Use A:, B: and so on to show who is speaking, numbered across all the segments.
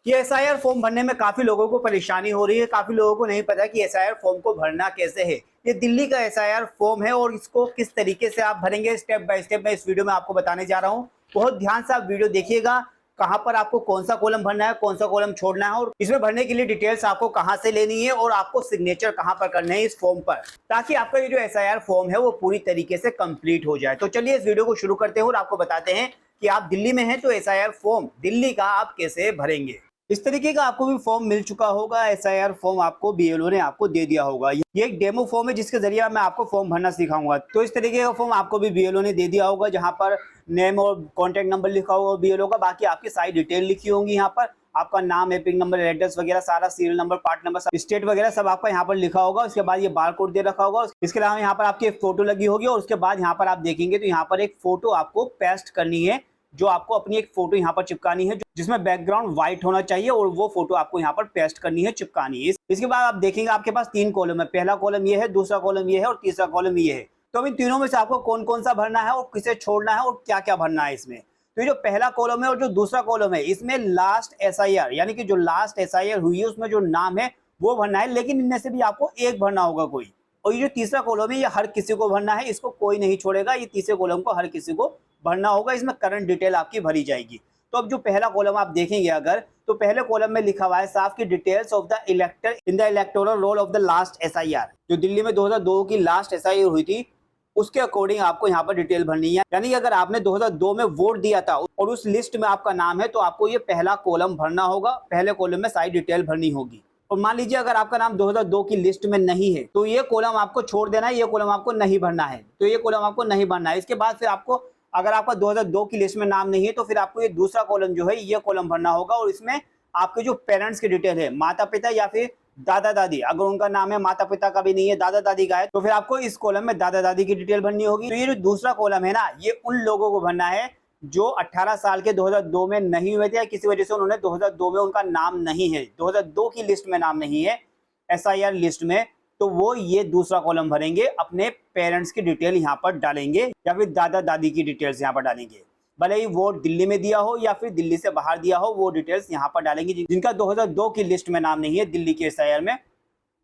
A: कि SIR form भरने में काफी लोगों को परेशानी हो रही है, काफी लोगों को नहीं पता कि एसआईआर फॉर्म को भरना कैसे है। ये दिल्ली का एसआईआर फॉर्म है और इसको किस तरीके से आप भरेंगे स्टेप बाय स्टेप मैं इस वीडियो में आपको बताने जा रहा हूँ। बहुत ध्यान से आप वीडियो देखिएगा, कहां पर आपको कौन सा कॉलम भरना है, कौन सा कॉलम छोड़ना है और इसमें भरने के लिए डिटेल्स आपको कहां से लेनी है और आपको सिग्नेचर कहां पर करने हैं इस फॉर्म पर, ताकि आपका ये जो एसआईआर फॉर्म है वो पूरी तरीके से कंप्लीट हो जाए। तो चलिए इस वीडियो को शुरू करते हैं और आपको बताते हैं कि आप दिल्ली में हैं तो एसआईआर फॉर्म दिल्ली का आप कैसे भरेंगे। इस तरीके का आपको भी फॉर्म मिल चुका होगा, एसआईआर फॉर्म आपको बीएलओ ने आपको दे दिया होगा। ये एक डेमो फॉर्म है जिसके जरिए मैं आपको फॉर्म भरना सिखाऊंगा। तो इस तरीके का फॉर्म आपको भी बीएलओ ने दे दिया होगा, जहां पर नेम और कॉन्टैक्ट नंबर लिखा होगा बीएलओ का, बाकी आपकी सारी डिटेल लिखी होंगी। यहाँ पर आपका नाम, एपिक नंबर, एड्रेस वगैरह सारा, serial number, part number, state वगैरह सब आपका यहाँ पर लिखा होगा। उसके बाद ये बार कोड दे रखा होगा। इसके अलावा यहाँ पर आपकी एक फोटो लगी होगी और उसके बाद यहाँ पर आप देखेंगे तो यहाँ पर एक फोटो आपको पेस्ट करनी है, जो आपको अपनी एक फोटो यहाँ पर चिपकानी है जिसमें बैकग्राउंड व्हाइट होना चाहिए और वो फोटो आपको यहाँ पर पेस्ट करनी है, चिपकानी है। इसके बाद आप देखेंगे आपके पास 3 कॉलम है। पहला कॉलम ये है, दूसरा कॉलम ये है और तीसरा कॉलम ये है। तो इन तीनों में से आपको कौन कौन सा भरना है और किसे छोड़ना है और क्या क्या भरना है इसमें। तो ये जो पहला कॉलम है और जो दूसरा कॉलम है, इसमें लास्ट एसआईआर यानी कि जो लास्ट एसआईआर हुई है उसमें जो नाम है वो भरना है, लेकिन इनमें से भी आपको एक भरना होगा कोई। और ये जो तीसरा कॉलम है ये हर किसी को भरना है, इसको कोई नहीं छोड़ेगा। ये तीसरे कॉलम को हर किसी को भरना होगा, इसमें करंट डिटेल आपकी भरी जाएगी। तो अब जो पहला कॉलम आप देखेंगे अगर, तो पहले कॉलम में लिखा हुआ है साफ की details of the इलेक्टर in the electoral roll of the last SIR. जो दिल्ली में 2002 की लास्ट एसआईआर हुई थी उसके अकॉर्डिंग आपको यहाँ पर डिटेल भरनी है। यानी कि अगर आपने 2002 में वोट दिया था और उस लिस्ट में आपका नाम है तो आपको ये पहला कॉलम भरना होगा। पहले कॉलम में सारी डिटेल भरनी होगी। और मान लीजिए अगर आपका नाम 2002 की लिस्ट में नहीं है तो ये कॉलम आपको छोड़ देना है, ये कॉलम आपको नहीं भरना है। तो ये कॉलम आपको नहीं भरना है। इसके बाद फिर आपको, अगर आपका 2002 की लिस्ट में नाम नहीं है तो फिर आपको ये दूसरा कॉलम जो है ये कॉलम भरना होगा और इसमें आपके जो पेरेंट्स की डिटेल है, माता पिता या फिर दादा दादी, अगर उनका नाम है, माता पिता का भी नहीं है, दादा दादी का है, तो फिर आपको इस कॉलम में दादा दादी की डिटेल भरनी होगी। तो ये जो दूसरा कॉलम है ना, ये उन लोगों को भरना है जो 18 साल के 2002 में नहीं हुए थे या किसी वजह से उन्होंने 2002 में उनका नाम नहीं है, 2002 की लिस्ट में नाम नहीं है एसआईआर लिस्ट में, तो वो ये दूसरा कॉलम भरेंगे, अपने पेरेंट्स की डिटेल यहाँ पर डालेंगे या फिर दादा दादी की डिटेल्स यहाँ पर डालेंगे। भले ही वोट दिल्ली में दिया हो या फिर दिल्ली से बाहर दिया हो, वो डिटेल्स यहाँ पर डालेंगे। जिनका 2002 की लिस्ट में नाम नहीं है दिल्ली के एसआईआर में,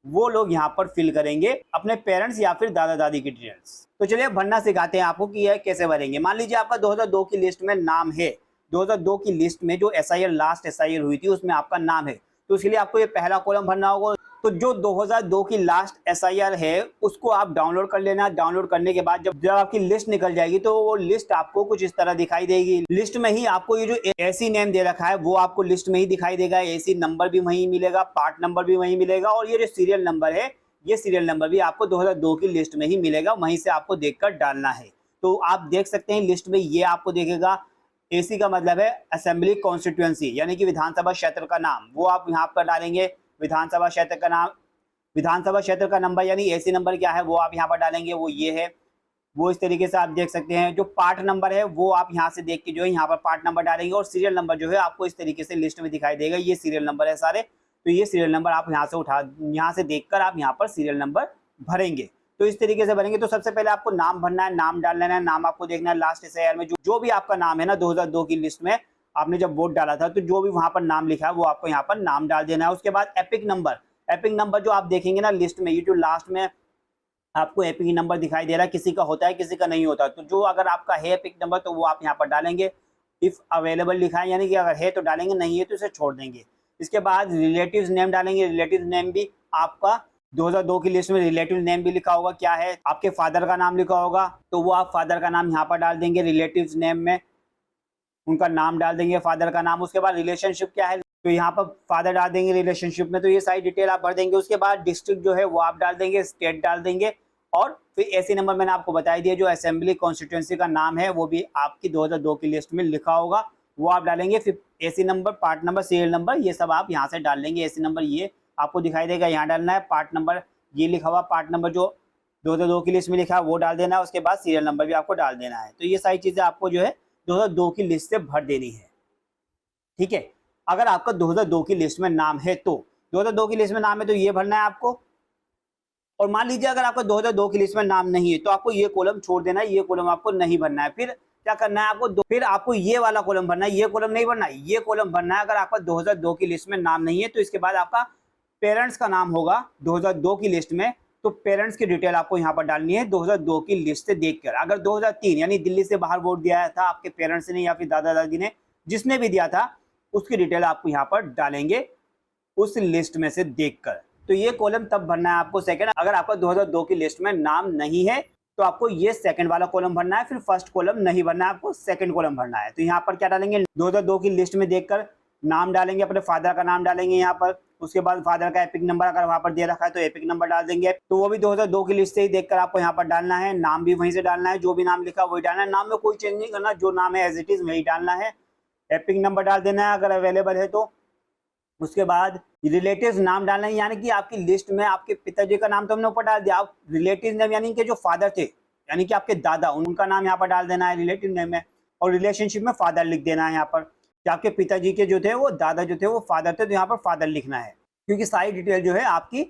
A: वो लोग यहाँ पर फिल करेंगे अपने पेरेंट्स या फिर दादा दादी की डिटेल्स। तो चलिए भरना सिखाते हैं आपको कि यह कैसे भरेंगे। मान लीजिए आपका 2002 की लिस्ट में नाम है, 2002 की लिस्ट में जो एसआईआर लास्ट एसआईआर हुई थी उसमें आपका नाम है, तो इसके लिए आपको ये पहला कॉलम भरना होगा। तो जो 2002 की लास्ट एसआईआर है उसको आप डाउनलोड कर लेना। डाउनलोड करने के बाद जब आपकी लिस्ट निकल जाएगी तो वो लिस्ट आपको कुछ इस तरह दिखाई देगी। लिस्ट में ही आपको ये जो एसी नेम दे रखा है वो आपको लिस्ट में ही दिखाई देगा, एसी नंबर भी वहीं मिलेगा, पार्ट नंबर भी वहीं मिलेगा और ये जो सीरियल नंबर है ये सीरियल नंबर भी आपको 2002 की लिस्ट में ही मिलेगा, वहीं से आपको देखकर डालना है। तो आप देख सकते हैं लिस्ट में ये आपको देखेगा। एसी का मतलब है असेंबली कॉन्स्टिट्यूएंसी यानी कि विधानसभा क्षेत्र का नाम, वो आप यहाँ पर डालेंगे। विधानसभा क्षेत्र का नाम, विधानसभा क्षेत्र का नंबर यानी एसी नंबर क्या है वो आप यहाँ पर डालेंगे, वो ये है। वो इस तरीके से आप देख सकते हैं। जो पार्ट नंबर है वो आप यहाँ से देख के जो है यहाँ पर पार्ट नंबर डालेंगे और सीरियल नंबर जो है आपको इस तरीके से लिस्ट में दिखाई देगा। ये सीरियल नंबर है सारे, तो ये सीरियल नंबर आप यहाँ से यहाँ से देखकर आप यहाँ पर सीरियल नंबर भरेंगे। तो इस तरीके से भरेंगे। तो सबसे पहले आपको नाम भरना है, नाम डाल लेना है। नाम आपको देखना है लास्ट एसआईआर में जो भी आपका नाम है ना 2002 की लिस्ट में आपने जब वोट डाला था तो जो भी वहां पर नाम लिखा है वो आपको यहाँ पर नाम डाल देना है। उसके बाद एपिक नंबर, एपिक नंबर जो आप देखेंगे ना लिस्ट में, ये जो लास्ट में आपको एपिक नंबर दिखाई दे रहा है, किसी का होता है किसी का नहीं होता, तो जो अगर आपका है एपिक नंबर तो वो आप यहाँ पर डालेंगे। इफ अवेलेबल लिखा है यानी कि अगर है तो डालेंगे, नहीं है तो इसे छोड़ देंगे। इसके बाद रिलेटिव्स नेम डालेंगे। रिलेटिव्स नेम भी आपका 2002 की लिस्ट में रिलेटिव नेम भी लिखा होगा, क्या है आपके फादर का नाम लिखा होगा तो वो आप फादर का नाम यहाँ पर डाल देंगे। रिलेटिव्स नेम में उनका नाम डाल देंगे, फादर का नाम। उसके बाद रिलेशनशिप क्या है तो यहाँ पर फादर डाल देंगे रिलेशनशिप में, तो ये सारी डिटेल आप भर देंगे। उसके बाद डिस्ट्रिक्ट जो है वो आप डाल देंगे, स्टेट डाल देंगे और फिर एसी नंबर मैंने आपको बता दिया। जो असेंबली कॉन्स्टिट्यूएंसी का नाम है वो भी आपकी 2002 की लिस्ट में लिखा होगा, वो आप डालेंगे। फिर AC number, part number, serial number ये सब आप यहाँ से डाल लेंगे। एसी नंबर ये आपको दिखाई देगा, यहाँ डालना है। पार्ट नंबर ये लिखा हुआ, पार्ट नंबर जो 2002 की लिस्ट में लिखा है वो डाल देना है। उसके बाद सीरियल नंबर भी आपको डाल देना है। तो ये सारी चीज़ें आपको जो है 2002 की लिस्ट से भर देनी है, ठीक है। अगर आपका 2002 की लिस्ट में नाम है तो 2002 की लिस्ट में नाम है तो ये भरना है आपको। और मान लीजिए अगर आपका 2002 की लिस्ट में नाम नहीं है तो आपको ये कॉलम छोड़ देना है, ये कॉलम आपको नहीं भरना है। फिर क्या करना है आपको, फिर आपको ये वाला कॉलम भरना है, ये कॉलम नहीं भरना है, ये कॉलम भरना है। अगर आपका 2002 की लिस्ट में नाम नहीं है तो इसके बाद आपका पेरेंट्स का नाम होगा 2002 की लिस्ट में, तो पेरेंट्स की डिटेल आपको यहाँ पर डालनी है 2002 की लिस्ट से देखकर। अगर 2003 यानी दिल्ली से बाहर वोट दिया था आपके पेरेंट्स ने या फिर दादा दादी ने, जिसने भी दिया था, उसकी डिटेल आपको यहाँ पर डालेंगे उस लिस्ट में से देखकर। तो ये कॉलम तब भरना है आपको सेकंड। अगर आपका 2002 की लिस्ट में नाम नहीं है तो आपको ये सेकंड वाला कॉलम भरना है, फिर फर्स्ट कॉलम नहीं भरना है, आपको सेकंड कॉलम भरना है। तो यहाँ पर क्या डालेंगे, 2002 की लिस्ट में देखकर नाम डालेंगे, अपने फादर का नाम डालेंगे यहाँ पर। उसके बाद फादर का एपिक नंबर अगर वहाँ पर दे रखा है तो एपिक नंबर डाल देंगे, तो वो भी 2002 की लिस्ट से ही देखकर आपको यहाँ पर डालना है। नाम भी वहीं से डालना है, जो भी नाम लिखा वही डालना है, नाम में कोई चेंज नहीं करना, जो नाम है एज इट इज वही डालना है। एपिक नंबर डाल देना है अगर अवेलेबल है तो। उसके बाद रिलेटिव्स नाम डालना है, यानी कि आपकी लिस्ट में आपके पिताजी का नाम तो हमने ऊपर डाल दिया, आप रिलेटिव नेम यानी कि जो फादर थे यानी कि आपके दादा, उनका नाम यहाँ पर डाल देना है रिलेटिव नेम में, और रिलेशनशिप में फादर लिख देना है यहाँ पर। कि आपके पिताजी के जो थे वो दादा जो थे वो फादर थे, तो यहाँ पर फादर लिखना है, क्योंकि सारी डिटेल जो है आपकी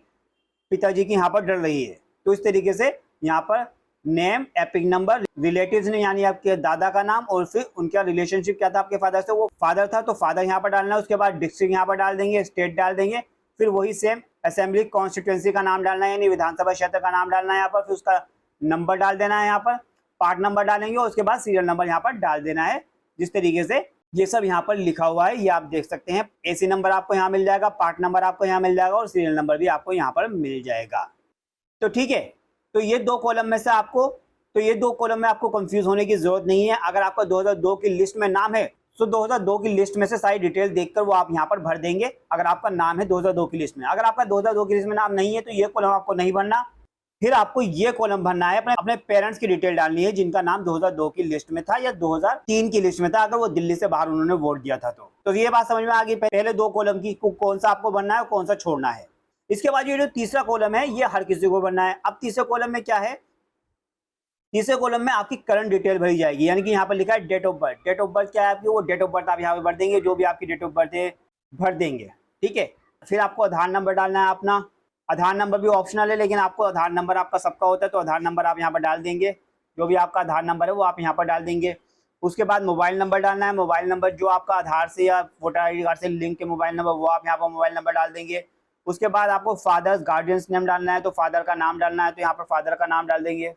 A: पिताजी की यहाँ पर डल रही है। तो इस तरीके से यहाँ पर नेम, एपिक नंबर, रिलेटिव्स ने यानी आपके दादा का नाम, और फिर उनका रिलेशनशिप क्या था आपके फादर से, वो फादर था तो फादर यहाँ पर डालना है। उसके बाद डिस्ट्रिक्ट यहाँ पर डाल देंगे, स्टेट डाल देंगे, फिर वही सेम असेंबली कॉन्स्टिट्यूंसी का नाम डालना है, यानी विधानसभा क्षेत्र का नाम डालना है यहाँ पर, फिर उसका नंबर डाल देना है यहाँ पर, पार्ट नंबर डालेंगे, और उसके बाद सीरियल नंबर यहाँ पर डाल देना है। जिस तरीके से ये सब यहाँ पर लिखा हुआ है ये आप देख सकते हैं। एसी नंबर आपको यहाँ मिल जाएगा, पार्ट नंबर आपको यहाँ मिल जाएगा, और सीरियल नंबर भी आपको यहाँ पर मिल जाएगा। तो ठीक है, तो ये दो कॉलम में से आपको, तो ये दो कॉलम में आपको कंफ्यूज होने की जरूरत नहीं है। अगर आपका 2002 की लिस्ट में नाम है तो 2002 की लिस्ट में से सारी डिटेल देखकर वो आप यहाँ पर भर देंगे, अगर आपका नाम है 2002 की लिस्ट में। अगर आपका 2002 की लिस्ट में नाम नहीं है तो ये कॉलम आपको नहीं भरना। फिर आपको ये कॉलम भरना है, अपने पेरेंट्स की डिटेल डालनी है जिनका नाम 2002 की लिस्ट में था या 2003 की लिस्ट में था, अगर वो दिल्ली से बाहर उन्होंने वोट दिया था तो ये बात समझ में आ गई पहले दो कॉलम की, कौन सा आपको भरना है कौन सा छोड़ना है। इसके बाद ये जो तीसरा कॉलम है ये हर किसी को भरना है। अब तीसरे कॉलम में क्या है, तीसरे कॉलम में आपकी करंट डिटेल भरी जाएगी, यानी कि यहाँ पर लिखा है date of birth. Date of birth क्या है आपकी, वो डेट ऑफ बर्थ आप यहाँ पे भर देंगे, जो भी आपकी डेट ऑफ बर्थ है भर देंगे, ठीक है। फिर आपको आधार नंबर डालना है अपना, आधार नंबर भी ऑप्शनल है, लेकिन आपको आधार नंबर आपका सबका होता है तो आधार नंबर आप यहाँ पर डाल देंगे, जो भी आपका आधार नंबर है वो आप यहाँ पर डाल देंगे। उसके बाद मोबाइल नंबर डालना है, मोबाइल नंबर जो आपका आधार से या वोटर ID कार्ड से लिंक के मोबाइल नंबर वो आप यहाँ पर मोबाइल नंबर डाल देंगे। उसके बाद आपको फादर्स गार्डियंस नेम डालना है, तो फादर का नाम डालना है, तो यहाँ पर फादर का नाम डाल देंगे।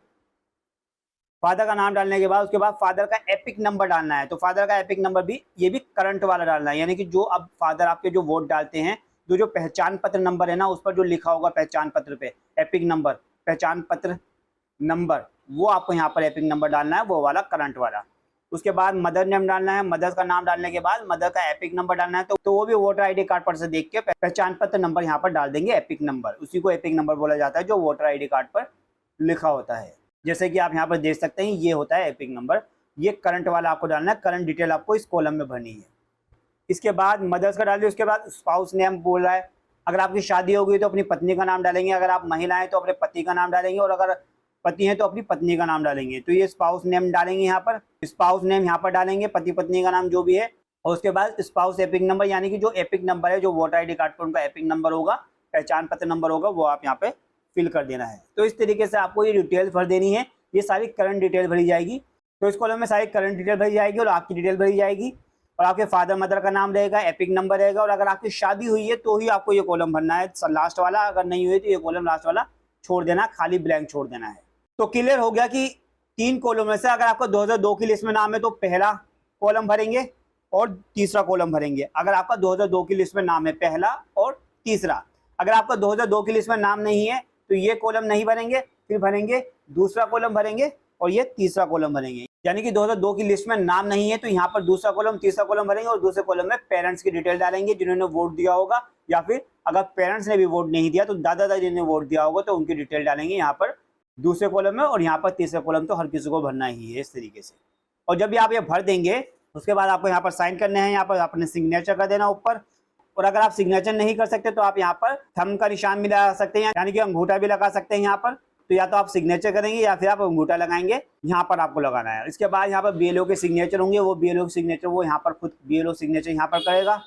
A: फादर का नाम डालने के बाद उसके बाद फादर का एपिक नंबर डालना है, तो फादर का एपिक नंबर भी ये भी करंट वाला डालना है, यानी कि जो अब फादर आपके जो वोट डालते हैं जो पहचान पत्र नंबर है ना उस पर जो लिखा होगा पहचान पत्र पे एपिक नंबर, पहचान पत्र नंबर, वो आपको यहाँ पर एपिक नंबर डालना है, वो वाला करंट वाला। उसके बाद मदर नेम डालना है, मदर का नाम डालने के बाद मदर का एपिक नंबर डालना है, तो वो भी वोटर ID कार्ड पर से देख के पहचान पत्र नंबर यहाँ पर डाल देंगे, एपिक नंबर, उसी को एपिक नंबर बोला जाता है जो वोटर ID कार्ड पर लिखा होता है। जैसे कि आप यहाँ पर देख सकते हैं ये होता है एपिक नंबर, ये करंट वाला आपको डालना है, करंट डिटेल आपको इस कॉलम में भरनी है। इसके बाद मदर्स का डाल दिया, उसके बाद स्पाउस नेम बोल रहा है, अगर आपकी शादी होगी तो अपनी पत्नी का नाम डालेंगे, अगर आप महिला हैं तो अपने पति का नाम डालेंगे, और अगर पति हैं तो अपनी पत्नी का नाम डालेंगे। तो ये स्पाउस नेम डालेंगे, यहाँ पर स्पाउस नेम यहाँ पर डालेंगे, पति पत्नी का नाम जो भी है। और उसके बाद स्पाउस एपिक नंबर, यानी कि जो एपिक नंबर है जो वोटर ID कार्ड पर उनका एपिक नंबर होगा, पहचान पत्र नंबर होगा, वो आप यहाँ पे फिल कर देना है। तो इस तरीके से आपको ये डिटेल्स भर देनी है, ये सारी करंट डिटेल भरी जाएगी। तो इस कॉलम में सारी करंट डिटेल भरी जाएगी और आपकी डिटेल भरी जाएगी, और आपके फादर मदर का नाम रहेगा, एपिक नंबर रहेगा, और अगर आपकी शादी हुई है तो ही आपको ये कॉलम भरना है लास्ट वाला, अगर नहीं हुई तो ये कॉलम लास्ट वाला छोड़ देना, खाली ब्लैंक छोड़ देना है। तो क्लियर हो गया कि तीन कॉलम में से अगर आपका 2002 की लिस्ट में नाम है तो पहला कॉलम भरेंगे और तीसरा कॉलम भरेंगे। अगर आपका 2002 की लिस्ट में नाम है पहला और तीसरा, अगर आपका 2002 की लिस्ट में नाम नहीं है तो ये कॉलम नहीं भरेंगे, फिर भरेंगे दूसरा कॉलम भरेंगे और ये तीसरा कॉलम भरेंगे। यानी कि 2002 की लिस्ट में नाम नहीं है तो यहाँ पर दूसरा कॉलम तीसरा कॉलम भरेंगे, और दूसरे कॉलम में पेरेंट्स की डिटेल डालेंगे जिन्होंने वोट दिया होगा, या फिर अगर पेरेंट्स ने भी वोट नहीं दिया तो दादा दादी ने वोट दिया होगा तो उनकी डिटेल डालेंगे यहाँ पर दूसरे कॉलम में, और यहाँ पर तीसरे कॉलम तो हर किसी को भरना ही है इस तरीके से। और जब भी आप ये भर देंगे उसके बाद आपको यहाँ पर साइन करने हैं, यहाँ पर अपने सिग्नेचर कर देना ऊपर। और अगर आप सिग्नेचर नहीं कर सकते तो आप यहाँ पर थंब का निशान भी लगा सकते हैं, यानी कि अंगूठा भी लगा सकते हैं यहाँ पर। तो या तो आप सिग्नेचर करेंगे या फिर आप अंगूठा लगाएंगे, यहाँ पर आपको लगाना है। इसके बाद यहाँ पर BLO के सिग्नेचर होंगे, वो BLO सिग्नेचर वो यहाँ पर खुद BLO सिग्नेचर यहाँ पर करेगा।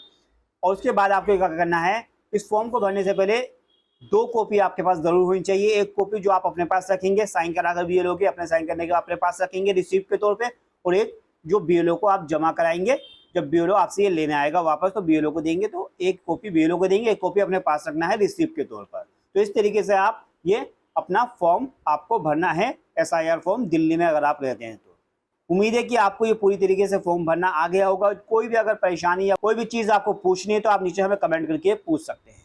A: और उसके बाद आपको क्या करना है, इस फॉर्म को भरने से पहले 2 कॉपी आपके पास जरूर होनी चाहिए। एक कॉपी जो आप अपने पास रखेंगे साइन कराकर BLO के, अपने साइन करने के अपने पास रखेंगे रिसीप्ट के तौर पे, और एक जो बीएलओ को आप जमा कराएंगे, जब बीएलओ आपसे ये लेने आएगा वापस तो बीएलओ को देंगे, तो एक कॉपी बीएलओ को देंगे, एक कॉपी अपने पास रखना है रिसिप्ट के तौर पर। तो इस तरीके से आप ये अपना फॉर्म आपको भरना है, एसआईआर फॉर्म, दिल्ली में अगर आप रहते हैं तो। उम्मीद है कि आपको ये पूरी तरीके से फॉर्म भरना आ गया होगा। कोई भी अगर परेशानी या कोई भी चीज़ आपको पूछनी है तो आप नीचे हमें कमेंट करके पूछ सकते हैं।